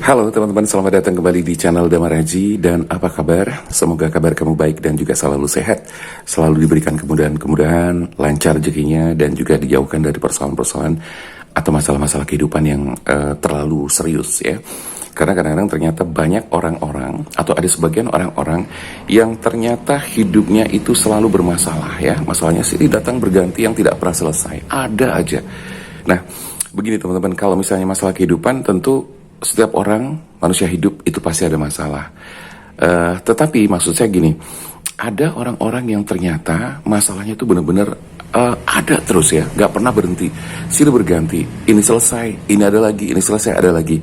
Halo teman-teman, selamat datang kembali di channel Damar Haji. Dan apa kabar? Semoga kabar kamu baik dan juga selalu sehat. Selalu diberikan kemudahan-kemudahan, lancar rezekinya, dan juga dijauhkan dari persoalan-persoalan atau masalah-masalah kehidupan yang terlalu serius ya. Karena kadang-kadang ternyata banyak orang-orang atau ada sebagian orang-orang yang ternyata hidupnya itu selalu bermasalah ya. Masalahnya silih datang berganti yang tidak pernah selesai. Ada aja. Nah, begini teman-teman, kalau misalnya masalah kehidupan tentu setiap orang manusia hidup itu pasti ada masalah. Tetapi maksud saya gini, ada orang-orang yang ternyata masalahnya itu benar-benar ada terus ya, nggak pernah berhenti, silih berganti. Ini selesai, ini ada lagi, ini selesai, ada lagi.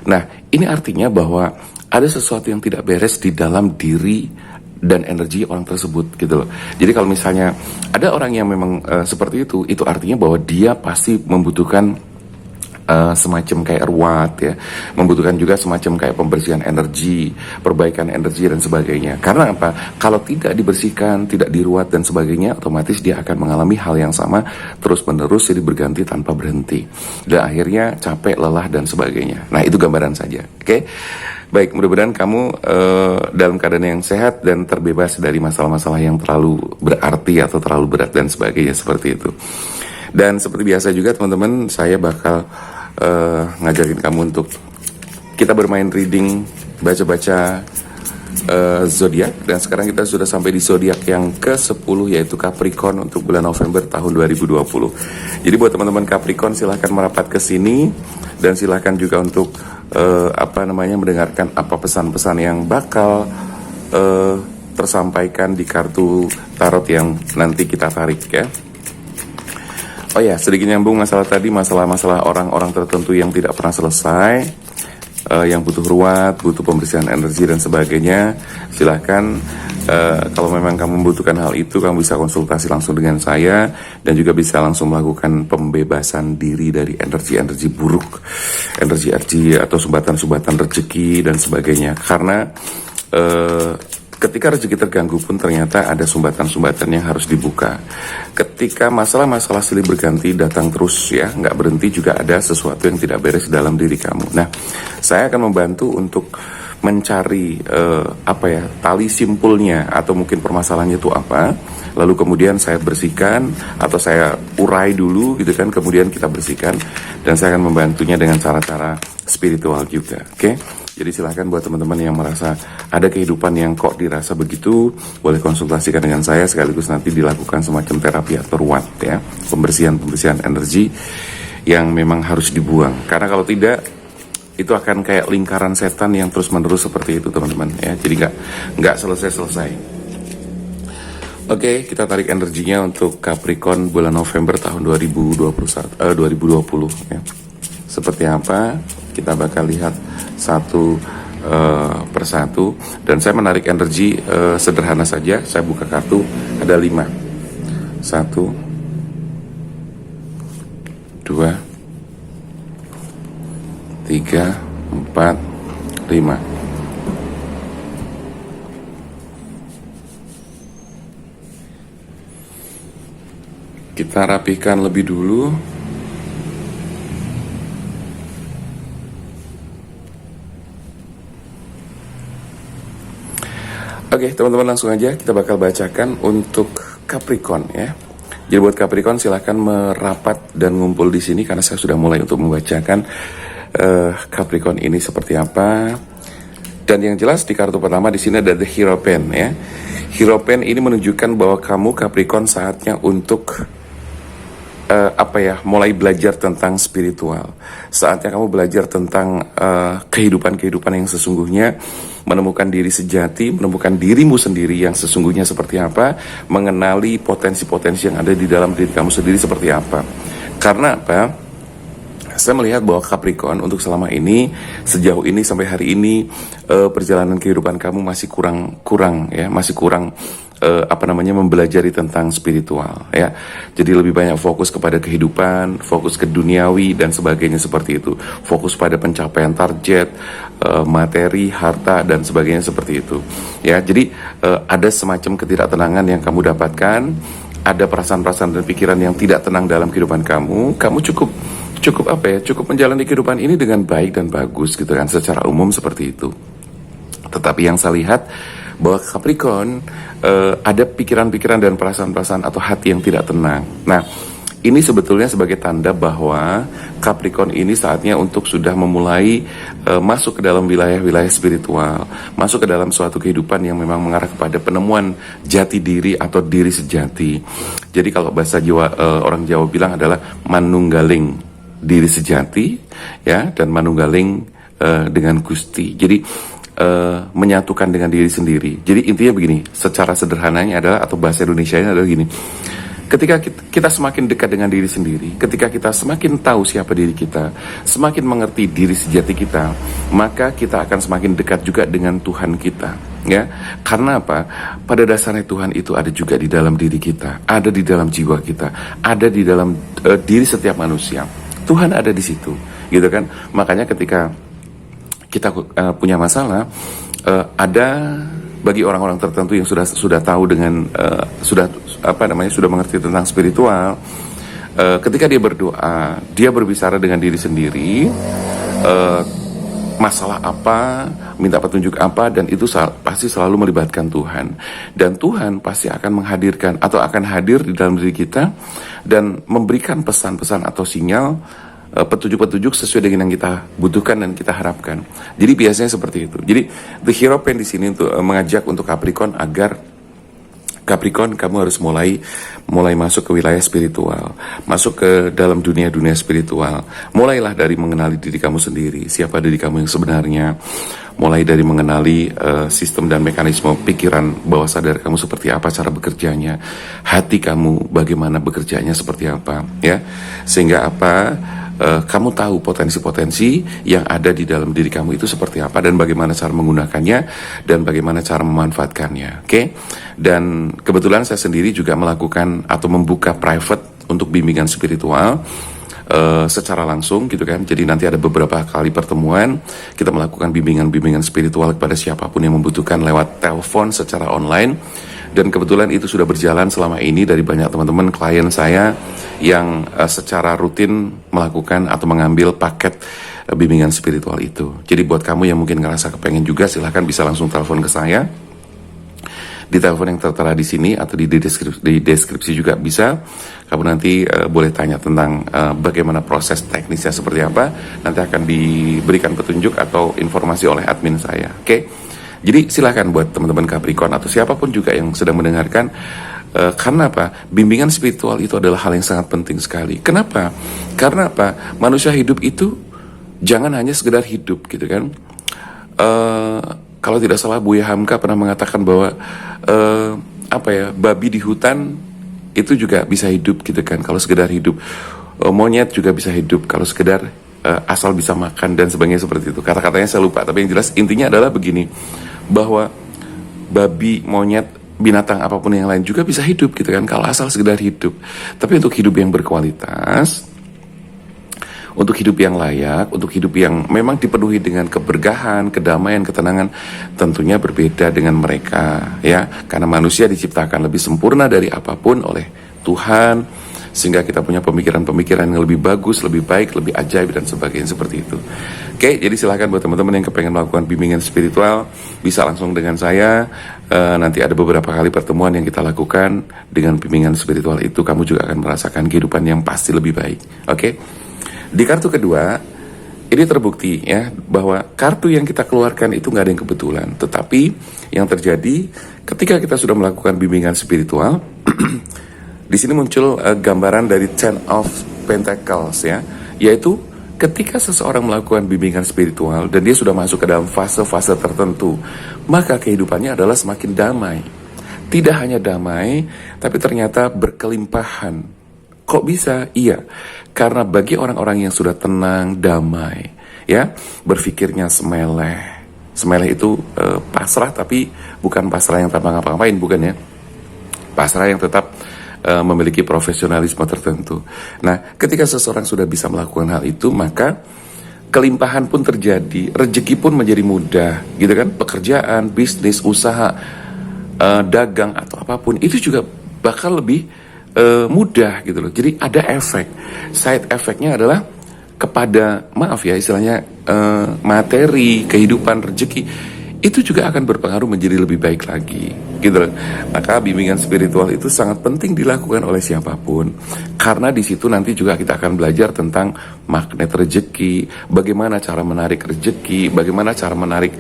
Nah, ini artinya bahwa ada sesuatu yang tidak beres di dalam diri dan energi orang tersebut gitu loh. Jadi kalau misalnya ada orang yang memang seperti itu artinya bahwa dia pasti membutuhkan semacam kayak ruat ya, membutuhkan juga semacam kayak pembersihan energi, perbaikan energi dan sebagainya. Karena apa? Kalau tidak dibersihkan, tidak diruat dan sebagainya, otomatis dia akan mengalami hal yang sama terus menerus, jadi berganti tanpa berhenti. Dan akhirnya capek, lelah dan sebagainya. Nah, itu gambaran saja. Oke? Baik, mudah-mudahan kamu dalam keadaan yang sehat dan terbebas dari masalah-masalah yang terlalu berarti atau terlalu berat dan sebagainya seperti itu. Dan seperti biasa juga teman-teman, saya bakal ngajarin kamu untuk kita bermain reading, baca-baca zodiak. Dan sekarang kita sudah sampai di zodiak yang ke-10, yaitu Capricorn untuk bulan November tahun 2020. Jadi buat teman-teman Capricorn, silahkan merapat ke sini dan silahkan juga untuk mendengarkan apa pesan-pesan yang bakal tersampaikan di kartu tarot yang nanti kita tarik ya. Oh ya, sedikit nyambung masalah tadi, masalah-masalah orang-orang tertentu yang tidak pernah selesai, yang butuh ruat, butuh pembersihan energi dan sebagainya. Silahkan, kalau memang kamu membutuhkan hal itu, kamu bisa konsultasi langsung dengan saya dan juga bisa langsung melakukan pembebasan diri dari energi-energi buruk, energi-energi atau sumbatan-sumbatan rezeki dan sebagainya. Karena ketika rezeki terganggu pun ternyata ada sumbatan-sumbatan yang harus dibuka. Ketika masalah-masalah silih berganti datang terus ya, nggak berhenti, juga ada sesuatu yang tidak beres dalam diri kamu. Nah, saya akan membantu untuk mencari tali simpulnya atau mungkin permasalahannya itu apa. Lalu kemudian saya bersihkan atau saya urai dulu gitu kan, kemudian kita bersihkan dan saya akan membantunya dengan cara-cara spiritual juga. Oke? Jadi silahkan buat teman-teman yang merasa ada kehidupan yang kok dirasa begitu, boleh konsultasikan dengan saya, sekaligus nanti dilakukan semacam terapi atau ruat ya, pembersihan energi yang memang harus dibuang. Karena kalau tidak, itu akan kayak lingkaran setan yang terus menerus seperti itu teman-teman ya. Jadi nggak selesai. Oke, kita tarik energinya untuk Capricorn bulan November tahun 2020 ya. Seperti apa? Kita bakal lihat satu persatu. Dan saya menarik energi sederhana saja. Saya buka kartu, ada 5. 1, 2, 3, 4, 5. Kita rapihkan lebih dulu. Oke, teman-teman, langsung aja kita bakal bacakan untuk Capricorn ya. Jadi buat Capricorn silahkan merapat dan ngumpul di sini karena saya sudah mulai untuk membacakan Capricorn ini seperti apa. Dan yang jelas di kartu pertama di sini ada The Hierophant ya. Hierophant ini menunjukkan bahwa kamu Capricorn saatnya untuk mulai belajar tentang spiritual. Saatnya kamu belajar tentang kehidupan yang sesungguhnya, menemukan diri sejati, menemukan dirimu sendiri yang sesungguhnya seperti apa, mengenali potensi-potensi yang ada di dalam diri kamu sendiri seperti apa. Karena apa? Saya melihat bahwa Capricorn untuk selama ini, sejauh ini sampai hari ini, perjalanan kehidupan kamu masih kurang ya, masih kurang mempelajari tentang spiritual ya. Jadi lebih banyak fokus kepada kehidupan, fokus ke duniawi dan sebagainya seperti itu. Fokus pada pencapaian target, materi, harta dan sebagainya seperti itu. Ya, jadi ada semacam ketidaktenangan yang kamu dapatkan, ada perasaan-perasaan dan pikiran yang tidak tenang dalam kehidupan kamu. Kamu cukup cukup apa ya, cukup menjalani kehidupan ini dengan baik dan bagus gitu kan, secara umum seperti itu. Tetapi yang saya lihat bahwa Capricorn ada pikiran-pikiran dan perasaan-perasaan atau hati yang tidak tenang. Nah, ini sebetulnya sebagai tanda bahwa Capricorn ini saatnya untuk sudah memulai masuk ke dalam wilayah-wilayah spiritual, masuk ke dalam suatu kehidupan yang memang mengarah kepada penemuan jati diri atau diri sejati. Jadi kalau bahasa Jawa, orang Jawa bilang adalah manunggaling diri sejati, ya, dan manunggaling dengan Gusti. Jadi menyatukan dengan diri sendiri. Jadi intinya begini, secara sederhananya adalah, atau bahasa Indonesianya adalah gini: ketika kita semakin dekat dengan diri sendiri, ketika kita semakin tahu siapa diri kita, semakin mengerti diri sejati kita, maka kita akan semakin dekat juga dengan Tuhan kita, ya. Karena apa? Pada dasarnya Tuhan itu ada juga di dalam diri kita, ada di dalam jiwa kita, ada di dalam diri setiap manusia. Tuhan ada di situ, gitu kan? Makanya ketika kita punya masalah, ada bagi orang-orang tertentu yang sudah tahu dengan sudah mengerti tentang spiritual, ketika dia berdoa, dia berbicara dengan diri sendiri, masalah apa, minta petunjuk apa, dan itu pasti selalu melibatkan Tuhan, dan Tuhan pasti akan menghadirkan atau akan hadir di dalam diri kita dan memberikan pesan-pesan atau sinyal, petunjuk-petunjuk sesuai dengan yang kita butuhkan dan kita harapkan. Jadi biasanya seperti itu. Jadi The Hierophant di sini untuk mengajak untuk Capricorn agar Capricorn, kamu harus mulai masuk ke wilayah spiritual, masuk ke dalam dunia-dunia spiritual. Mulailah dari mengenali diri kamu sendiri, siapa diri kamu yang sebenarnya. Mulai dari mengenali sistem dan mekanisme pikiran bawah sadar kamu seperti apa cara bekerjanya, hati kamu bagaimana bekerjanya seperti apa, ya. Sehingga apa? Kamu tahu potensi-potensi yang ada di dalam diri kamu itu seperti apa dan bagaimana cara menggunakannya dan bagaimana cara memanfaatkannya, oke? Dan kebetulan saya sendiri juga melakukan atau membuka private untuk bimbingan spiritual secara langsung gitu kan. Jadi nanti ada beberapa kali pertemuan, kita melakukan bimbingan-bimbingan spiritual kepada siapapun yang membutuhkan lewat telepon secara online. Dan kebetulan itu sudah berjalan selama ini dari banyak teman-teman klien saya yang secara rutin melakukan atau mengambil paket bimbingan spiritual itu. Jadi buat kamu yang mungkin ngerasa kepengen juga, silahkan bisa langsung telepon ke saya di telepon yang tertera di sini atau di deskripsi juga bisa. Kamu nanti boleh tanya tentang bagaimana proses teknisnya seperti apa. Nanti akan diberikan petunjuk atau informasi oleh admin saya. Oke? Jadi silakan buat teman-teman Capricorn atau siapapun juga yang sedang mendengarkan, karena apa? Bimbingan spiritual itu adalah hal yang sangat penting sekali. Kenapa? Karena apa? Manusia hidup itu jangan hanya sekedar hidup gitu kan. Kalau tidak salah Buya Hamka pernah mengatakan bahwa babi di hutan itu juga bisa hidup gitu kan. Kalau sekedar hidup, monyet juga bisa hidup kalau sekedar asal bisa makan dan sebagainya seperti itu. Kata-katanya saya lupa, tapi yang jelas intinya adalah begini, bahwa babi, monyet, binatang apapun yang lain juga bisa hidup gitu kan, kalau asal sekedar hidup. Tapi untuk hidup yang berkualitas, untuk hidup yang layak, untuk hidup yang memang dipenuhi dengan keberkahan, kedamaian, ketenangan, tentunya berbeda dengan mereka, ya. Karena manusia diciptakan lebih sempurna dari apapun oleh Tuhan, sehingga kita punya pemikiran-pemikiran yang lebih bagus, lebih baik, lebih ajaib dan sebagainya seperti itu. Oke, jadi silahkan buat teman-teman yang kepengen melakukan bimbingan spiritual, bisa langsung dengan saya. Nanti ada beberapa kali pertemuan yang kita lakukan dengan bimbingan spiritual itu, kamu juga akan merasakan kehidupan yang pasti lebih baik. Oke, di kartu kedua, ini terbukti ya bahwa kartu yang kita keluarkan itu nggak ada yang kebetulan, tetapi yang terjadi ketika kita sudah melakukan bimbingan spiritual. Di sini muncul gambaran dari Ten of Pentacles ya, yaitu ketika seseorang melakukan bimbingan spiritual dan dia sudah masuk ke dalam fase-fase tertentu, maka kehidupannya adalah semakin damai. Tidak hanya damai, tapi ternyata berkelimpahan. Kok bisa? Iya, karena bagi orang-orang yang sudah tenang, damai, ya, berpikirnya semeleh. Semeleh itu pasrah, tapi bukan pasrah yang tanpa ngapa-ngapain, bukan ya. Pasrah yang tetap memiliki profesionalisme tertentu. Nah, ketika seseorang sudah bisa melakukan hal itu, maka kelimpahan pun terjadi, rezeki pun menjadi mudah, gitu kan? Pekerjaan, bisnis, usaha, dagang atau apapun itu juga bakal lebih mudah, gitu loh. Jadi ada efek. Side efeknya adalah kepada, maaf ya istilahnya, materi, kehidupan, rezeki, itu juga akan berpengaruh menjadi lebih baik lagi, gitu loh. Maka bimbingan spiritual itu sangat penting dilakukan oleh siapapun, karena di situ nanti juga kita akan belajar tentang magnet rezeki, bagaimana cara menarik rezeki, bagaimana cara menarik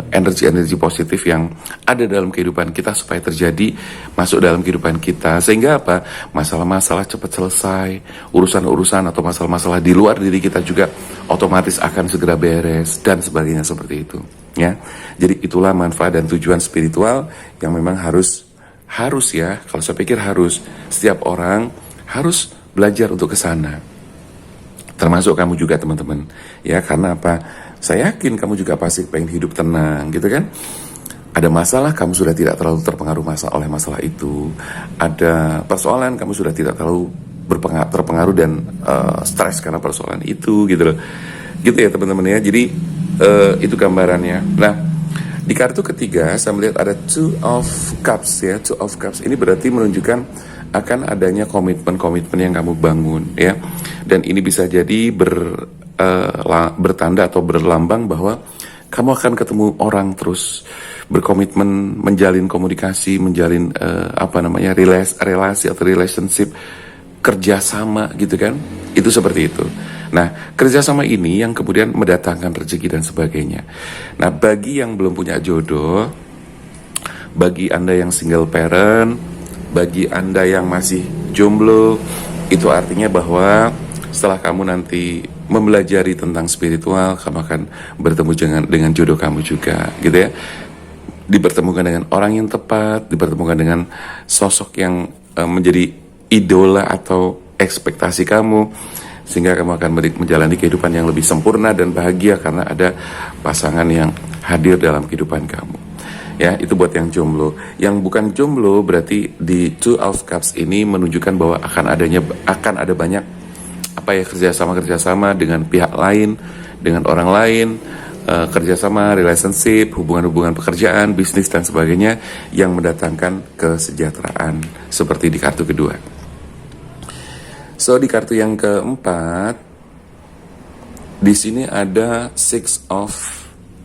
energi-energi positif yang ada dalam kehidupan kita supaya terjadi masuk dalam kehidupan kita, sehingga apa, masalah-masalah cepat selesai, urusan-urusan atau masalah-masalah di luar diri kita juga otomatis akan segera beres dan sebagainya seperti itu. Ya, jadi itulah manfaat dan tujuan spiritual yang memang harus ya, kalau saya pikir harus, setiap orang harus belajar untuk ke sana. Termasuk kamu juga teman-teman. Ya, karena apa? Saya yakin kamu juga pasti pengen hidup tenang, gitu kan? Ada masalah, kamu sudah tidak terlalu terpengaruh oleh masalah itu. Ada persoalan, kamu sudah tidak terlalu terpengaruh dan stres karena persoalan itu, gitu loh. Gitu ya teman-teman ya. Jadi itu gambarannya. Nah, di kartu ketiga saya melihat ada Two of Cups ya. Two of Cups ini berarti menunjukkan akan adanya komitmen-komitmen yang kamu bangun ya. Dan ini bisa jadi bertanda atau berlambang bahwa kamu akan ketemu orang terus, berkomitmen, menjalin komunikasi, menjalin relasi atau relationship, kerjasama gitu kan. Itu seperti itu. Nah, kerjasama ini yang kemudian mendatangkan rezeki dan sebagainya. Nah, bagi yang belum punya jodoh, bagi Anda yang single parent, bagi Anda yang masih jomblo, itu artinya bahwa setelah kamu nanti mempelajari tentang spiritual, kamu akan bertemu dengan jodoh kamu juga, gitu ya. Dipertemukan dengan orang yang tepat, dipertemukan dengan sosok yang menjadi idola atau ekspektasi kamu, sehingga kamu akan menjalani kehidupan yang lebih sempurna dan bahagia karena ada pasangan yang hadir dalam kehidupan kamu. Ya, itu buat yang jomblo. Yang bukan jomblo berarti di Two of Cups ini menunjukkan bahwa akan ada banyak kerjasama dengan pihak lain, dengan orang lain, kerjasama, relationship, hubungan-hubungan pekerjaan, bisnis dan sebagainya yang mendatangkan kesejahteraan seperti di kartu kedua. So di kartu yang keempat, di sini ada Six of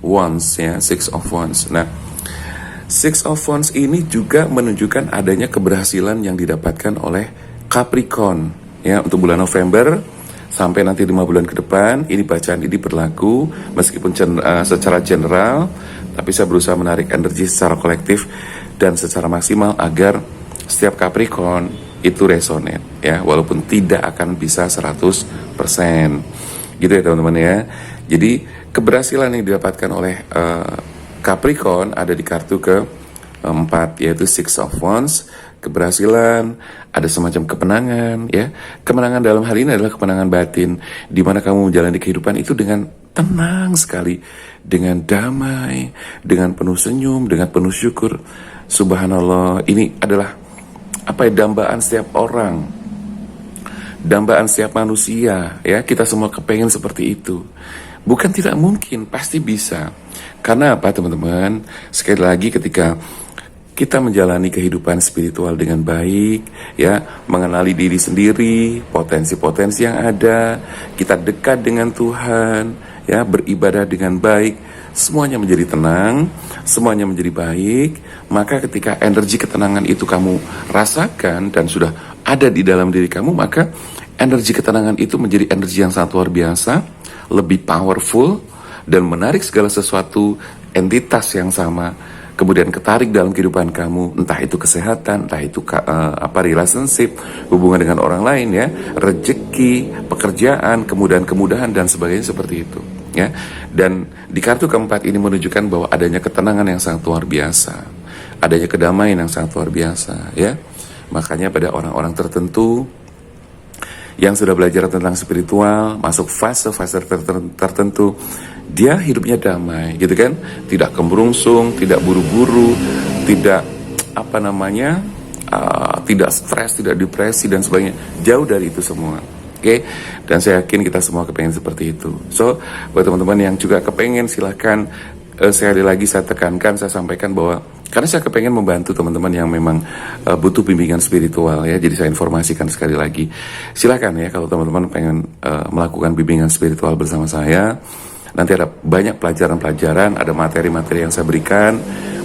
Wands ya, Six of Wands. Nah, Six of Wands ini juga menunjukkan adanya keberhasilan yang didapatkan oleh Capricorn ya untuk bulan November sampai nanti 5 bulan ke depan. Ini bacaan ini berlaku meskipun secara general, tapi saya berusaha menarik energi secara kolektif dan secara maksimal agar setiap Capricorn itu resonate ya, walaupun tidak akan bisa 100%. Gitu ya teman-teman ya. Jadi keberhasilan yang didapatkan oleh Capricorn ada di kartu ke-4 yaitu Six of Wands. Keberhasilan, ada semacam kemenangan ya. Kemenangan dalam hal ini adalah kemenangan batin, di mana kamu menjalani kehidupan itu dengan tenang sekali, dengan damai, dengan penuh senyum, dengan penuh syukur. Subhanallah, ini adalah dambaan setiap orang, dambaan setiap manusia ya. Kita semua kepengen seperti itu. Bukan tidak mungkin, pasti bisa. Karena apa teman-teman? Sekali lagi, ketika kita menjalani kehidupan spiritual dengan baik ya, mengenali diri sendiri, potensi-potensi yang ada, kita dekat dengan Tuhan ya, beribadah dengan baik, semuanya menjadi tenang, semuanya menjadi baik. Maka ketika energi ketenangan itu kamu rasakan dan sudah ada di dalam diri kamu, maka energi ketenangan itu menjadi energi yang sangat luar biasa, lebih powerful, dan menarik segala sesuatu entitas yang sama kemudian ketarik dalam kehidupan kamu, entah itu kesehatan, entah itu relationship, hubungan dengan orang lain ya, rezeki, pekerjaan, kemudahan dan sebagainya seperti itu ya. Dan di kartu keempat ini menunjukkan bahwa adanya ketenangan yang sangat luar biasa, adanya kedamaian yang sangat luar biasa ya. Makanya pada orang-orang tertentu yang sudah belajar tentang spiritual, masuk fase-fase tertentu, dia hidupnya damai gitu kan, tidak kemerungsung, tidak buru-buru, tidak tidak stres, tidak depresi dan sebagainya, jauh dari itu semua. Oke, dan saya yakin kita semua kepengen seperti itu. So, buat teman-teman yang juga kepengen, silahkan, sekali lagi saya tekankan, saya sampaikan bahwa Karena saya kepengen membantu teman-teman yang memang butuh bimbingan spiritual ya. Jadi saya informasikan sekali lagi, silakan ya kalau teman-teman pengen melakukan bimbingan spiritual bersama saya. Nanti ada banyak pelajaran-pelajaran, ada materi-materi yang saya berikan,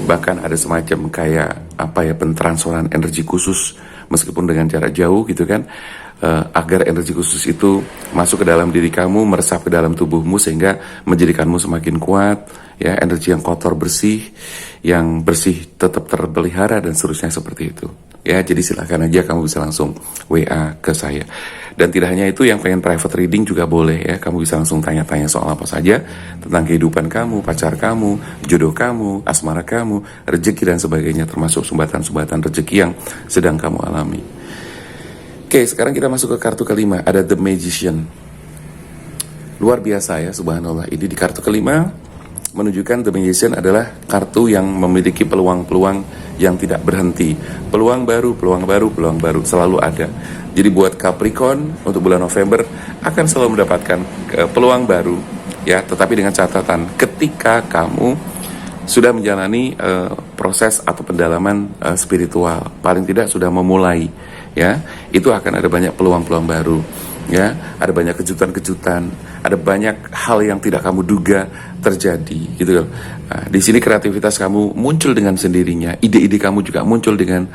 bahkan ada semacam kayak pentransferan energi khusus meskipun dengan jarak jauh gitu kan, agar energi khusus itu masuk ke dalam diri kamu, meresap ke dalam tubuhmu sehingga menjadikanmu semakin kuat ya, energi yang kotor bersih, yang bersih tetap terpelihara dan seterusnya seperti itu ya. Jadi silakan aja kamu bisa langsung WA ke saya. Dan tidak hanya itu, yang pengen private reading juga boleh ya. Kamu bisa langsung tanya-tanya soal apa saja tentang kehidupan kamu, pacar kamu, jodoh kamu, asmara kamu, rezeki dan sebagainya, termasuk sumbatan-sumbatan rezeki yang sedang kamu alami. Oke, sekarang kita masuk ke kartu kelima, ada The Magician. Luar biasa ya, subhanallah. Ini di kartu kelima menunjukkan The Magician adalah kartu yang memiliki peluang-peluang yang tidak berhenti. Peluang baru, peluang baru, peluang baru selalu ada. Jadi buat Capricorn untuk bulan November akan selalu mendapatkan peluang baru ya, tetapi dengan catatan ketika kamu sudah menjalani proses atau pendalaman spiritual, paling tidak sudah memulai ya, itu akan ada banyak peluang-peluang baru ya, ada banyak kejutan-kejutan, ada banyak hal yang tidak kamu duga terjadi gitu loh. Nah, di sini kreativitas kamu muncul dengan sendirinya, ide-ide kamu juga muncul dengan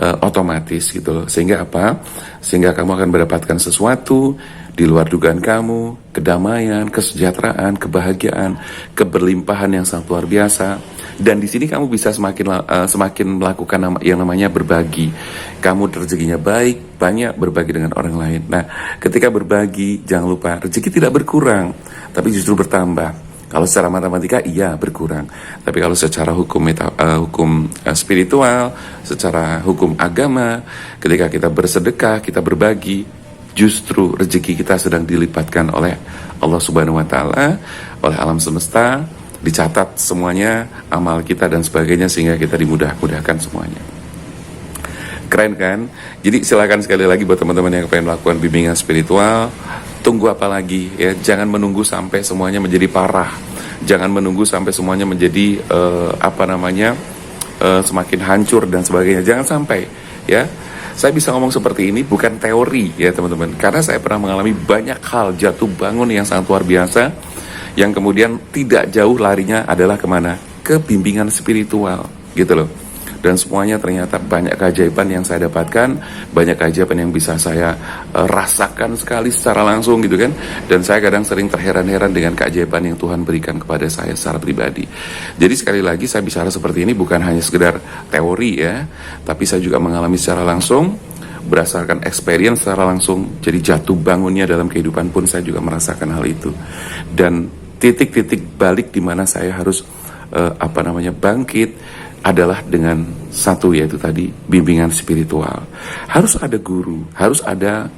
otomatis gitu loh. Sehingga apa? Sehingga kamu akan mendapatkan sesuatu di luar dugaan kamu, kedamaian, kesejahteraan, kebahagiaan, keberlimpahan yang sangat luar biasa. Dan di sini kamu bisa semakin melakukan yang namanya berbagi. Kamu rezekinya baik, banyak berbagi dengan orang lain. Nah, ketika berbagi, jangan lupa rezeki tidak berkurang, tapi justru bertambah. Kalau secara matematika iya berkurang, tapi kalau secara hukum spiritual, secara hukum agama, ketika kita bersedekah, kita berbagi, justru rezeki kita sedang dilipatkan oleh Allah Subhanahu wa Ta'ala, oleh alam semesta. Dicatat semuanya, amal kita dan sebagainya, sehingga kita dimudahkan semuanya. Keren kan? Jadi silakan sekali lagi buat teman-teman yang pengen melakukan bimbingan spiritual, tunggu apa lagi ya? Jangan menunggu sampai semuanya menjadi parah. Jangan menunggu sampai semuanya menjadi semakin hancur dan sebagainya. Jangan sampai ya. Saya bisa ngomong seperti ini bukan teori ya teman-teman, karena saya pernah mengalami banyak hal jatuh bangun yang sangat luar biasa, yang kemudian tidak jauh larinya adalah kemana? Ke bimbingan spiritual gitu loh. Dan semuanya ternyata banyak keajaiban yang saya dapatkan, banyak keajaiban yang bisa saya rasakan sekali secara langsung gitu kan. Dan saya kadang sering terheran-heran dengan keajaiban yang Tuhan berikan kepada saya secara pribadi. Jadi sekali lagi saya bicara seperti ini bukan hanya sekedar teori ya, tapi saya juga mengalami secara langsung, berdasarkan experience secara langsung. Jadi jatuh bangunnya dalam kehidupan pun saya juga merasakan hal itu. Dan titik-titik balik di mana saya harus bangkit adalah dengan satu, yaitu tadi bimbingan spiritual. Harus ada guru, harus ada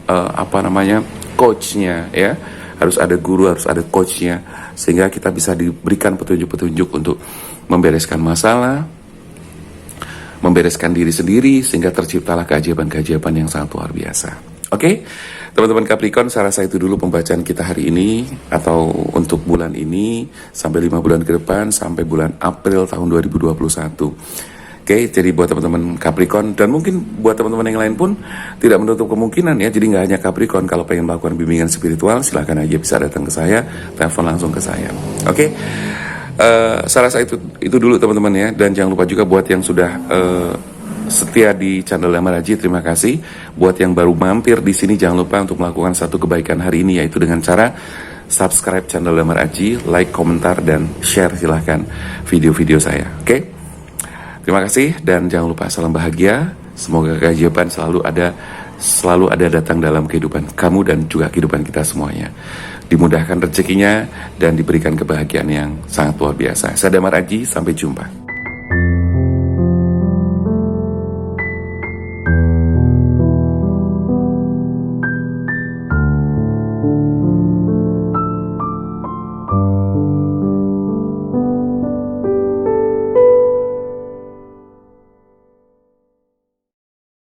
coachnya ya, harus ada guru, harus ada coachnya, sehingga kita bisa diberikan petunjuk-petunjuk untuk membereskan masalah, membereskan diri sendiri, sehingga terciptalah keajaiban-keajaiban yang sangat luar biasa. Oke, teman-teman Capricorn, saya rasa itu dulu pembacaan kita hari ini, atau untuk bulan ini, sampai 5 bulan ke depan, sampai bulan April tahun 2021. Oke, jadi buat teman-teman Capricorn, dan mungkin buat teman-teman yang lain pun, tidak menutup kemungkinan ya, jadi nggak hanya Capricorn, kalau pengen melakukan bimbingan spiritual, silahkan aja bisa datang ke saya, telepon langsung ke saya. Oke, saya rasa itu dulu teman-teman ya, dan jangan lupa juga buat yang sudah setia di channel Damar Haji, terima kasih. Buat yang baru mampir di sini, jangan lupa untuk melakukan satu kebaikan hari ini, yaitu dengan cara subscribe channel Damar Haji, like, komentar, dan share silahkan video-video saya. Oke? Terima kasih, dan jangan lupa salam bahagia. Semoga keajaiban selalu ada datang dalam kehidupan kamu dan juga kehidupan kita semuanya. Dimudahkan rezekinya dan diberikan kebahagiaan yang sangat luar biasa. Saya Damar Haji, sampai jumpa.